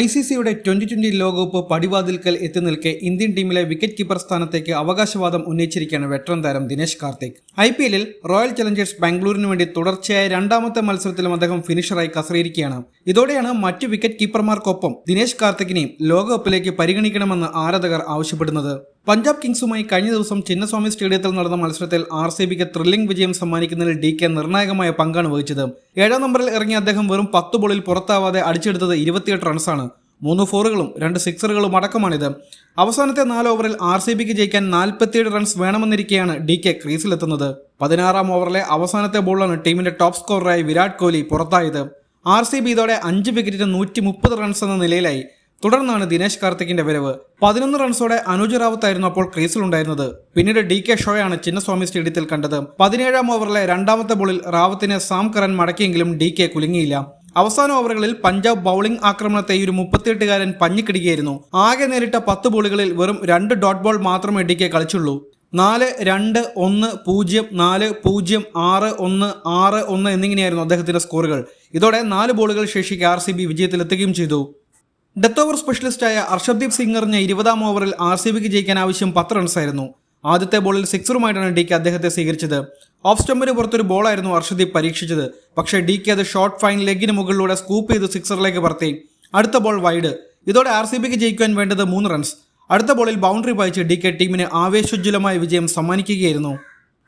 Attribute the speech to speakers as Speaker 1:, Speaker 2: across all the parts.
Speaker 1: ICCയുടെ 2020 ലോകകപ്പ് പടിവാതിൽക്കൽ എത്തി നിൽക്കെ ഇന്ത്യൻ ടീമിലെ വിക്കറ്റ് കീപ്പർ സ്ഥാനത്തേക്ക് അവകാശവാദം ഉന്നയിച്ചിരിക്കുകയാണ് വെറ്ററൻ താരം ദിനേശ് കാർത്തിക്. IPLൽ റോയൽ ചലഞ്ചേഴ്സ് ബാംഗ്ലൂരിന് വേണ്ടി തുടർച്ചയായ രണ്ടാമത്തെ മത്സരത്തിലും അദ്ദേഹം ഫിനിഷറായി കസറിയിരിക്കുകയാണ്. ഇതോടെയാണ് മറ്റു വിക്കറ്റ് കീപ്പർമാർക്കൊപ്പം ദിനേശ് കാർത്തിക്കിനെയും ലോകകപ്പിലേക്ക് പരിഗണിക്കണമെന്ന് ആരാധകർ ആവശ്യപ്പെടുന്നത്. പഞ്ചാബ് കിങ്സുമായി കഴിഞ്ഞ ദിവസം ചിന്നസ്വാമി സ്റ്റേഡിയത്തിൽ നടന്ന മത്സരത്തിൽ RCBക്ക് ത്രില്ലിംഗ് വിജയം സമ്മാനിക്കുന്നതിൽ DK നിർണായകമായ പങ്കാണ് വഹിച്ചത്. 7ാം നമ്പറിൽ ഇറങ്ങിയ അദ്ദേഹം വെറും 10 ബോളിൽ പുറത്താവാതെ അടിച്ചെടുത്തത് 28 റൺസാണ്. 3 ഫോറുകളും 2 സിക്സറുകളും അടക്കമാണിത്. അവസാനത്തെ 4 ഓവറിൽ RCBക്ക് ജയിക്കാൻ 47 റൺസ് വേണമെന്നിരിക്കെയാണ് DK ക്രീസിലെത്തുന്നത്. 16ാം ഓവറിലെ അവസാനത്തെ ബോളിലാണ് ടീമിന്റെ ടോപ്പ് സ്കോററായി വിരാട് കോഹ്ലി പുറത്തായത്. RCB ഇതോടെ 5 വിക്കറ്റിന് 130 റൺസ് എന്ന നിലയിലായി. തുടർന്നാണ് ദിനേശ് കാർത്തിക്കിന്റെ വരവ്. 11 റൺസോടെ അനുജ് റാവത്ത് ആയിരുന്നു അപ്പോൾ ക്രീസിലുണ്ടായിരുന്നത്. പിന്നീട് DK ഷോയാണ് ചിന്നസ്വാമി സ്റ്റേഡിയത്തിൽ കണ്ടത്. 17ാം ഓവറിലെ രണ്ടാമത്തെ ബോളിൽ റാവത്തിനെ സാം കറൻ മടക്കിയെങ്കിലും DK കുലുങ്ങിയില്ല. അവസാന ഓവറുകളിൽ പഞ്ചാബ് ബൌളിംഗ് ആക്രമണത്തെ ഒരു 38-കാരൻ പഞ്ഞിക്കിടുകയായിരുന്നു. ആകെ നേരിട്ട 10 ബോളുകളിൽ വെറും 2 ഡോട്ട് ബോൾ മാത്രമേ DK കളിച്ചുള്ളൂ. 4-2-1-0, 4-0, 6-1, 6-1 എന്നിങ്ങനെയായിരുന്നു അദ്ദേഹത്തിന്റെ സ്കോറുകൾ. ഇതോടെ 4 ബോളുകൾ ശേഷിക്ക് RCB വിജയത്തിലെത്തുകയും ചെയ്തു. ഡെത്ത് ഓവർ സ്പെഷ്യലിസ്റ്റായ അർഷദ്ദീപ് സിംഗ് എറിഞ്ഞ 20ാം ഓവറിൽ RCBക്ക് ജയിക്കാൻ ആവശ്യം 10 റൺസായിരുന്നു. ആദ്യത്തെ ബോളിൽ സിക്സറുമായിട്ടാണ് DK അദ്ദേഹത്തെ സ്വീകരിച്ചത്. ഓഫ് സ്റ്റംപിന് പുറത്തൊരു ബോളായിരുന്നു അർഷദ്ദീപ് പരീക്ഷിച്ചത്. പക്ഷേ DK അത് ഷോർട്ട് ഫൈൻ ലെഗിന് മുകളിലൂടെ സ്കൂപ്പ് ചെയ്ത് സിക്സറിലേക്ക് പറത്തി. അടുത്ത ബോൾ വൈഡ്. ഇതോടെ RCBക്ക് ജയിക്കുവാൻ വേണ്ടത് 3 റൺസ്. അടുത്ത ബോളിൽ ബൗണ്ടറി പായിച്ച് DK ടീമിന് ആവേശോജ്വലമായ വിജയം സമ്മാനിക്കുകയായിരുന്നു.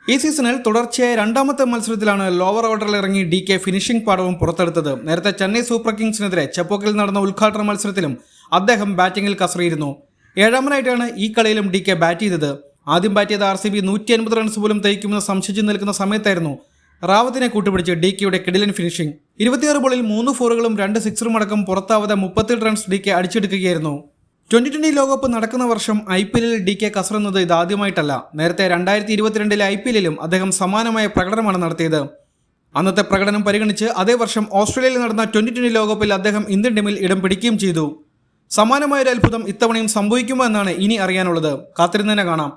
Speaker 1: ഈ സീസണിൽ തുടർച്ചയായ രണ്ടാമത്തെ മത്സരത്തിലാണ് ലോവർ ഓർഡറിൽ ഇറങ്ങി DK ഫിനിഷിംഗ് പാഠവും പുറത്തെടുത്തത്. നേരത്തെ ചെന്നൈ സൂപ്പർ കിങ്സിനെതിരെ ചെപ്പോക്കിൽ നടന്ന ഉദ്ഘാടന മത്സരത്തിലും അദ്ദേഹം ബാറ്റിംഗിൽ കസറിയിരുന്നു. 7ാമനായിട്ടാണ് ഈ കളിയിലും DK ബാറ്റ് ചെയ്തത്. ആദ്യം ബാറ്റ് ചെയ്ത RCB 150 റൺസ് പോലും തയ്ക്കുമെന്ന് സംശയിച്ചു നിൽക്കുന്ന സമയത്തായിരുന്നു റാവത്തിനെ കൂട്ടുപിടിച്ച് DKയുടെ കിടിലൻ ഫിനിഷിംഗ്. 26 ബോളിൽ 3 ഫോറുകളും 2 സിക്സറും അടക്കം പുറത്താവാതെ 38 റൺസ് DK അടിച്ചെടുക്കുകയായിരുന്നു. 2020 ലോകകപ്പ് നടക്കുന്ന വർഷം IPLൽ DK കസറുന്നത് ഇതാദ്യമായിട്ടല്ല. നേരത്തെ 2022 IPLലും അദ്ദേഹം സമാനമായ പ്രകടനമാണ് നടത്തിയത്. അന്നത്തെ പ്രകടനം പരിഗണിച്ച് അതേ വർഷം ഓസ്ട്രേലിയയിൽ നടന്ന 2020 ലോകകപ്പിൽ അദ്ദേഹം ഇന്ത്യൻ ടീമിൽ ഇടം പിടിക്കുകയും ചെയ്തു. സമാനമായൊരു അത്ഭുതം ഇത്തവണയും സംഭവിക്കുമോ എന്നാണ് ഇനി അറിയാനുള്ളത്. കാത്തിരുന്ന് തന്നെ കാണാം.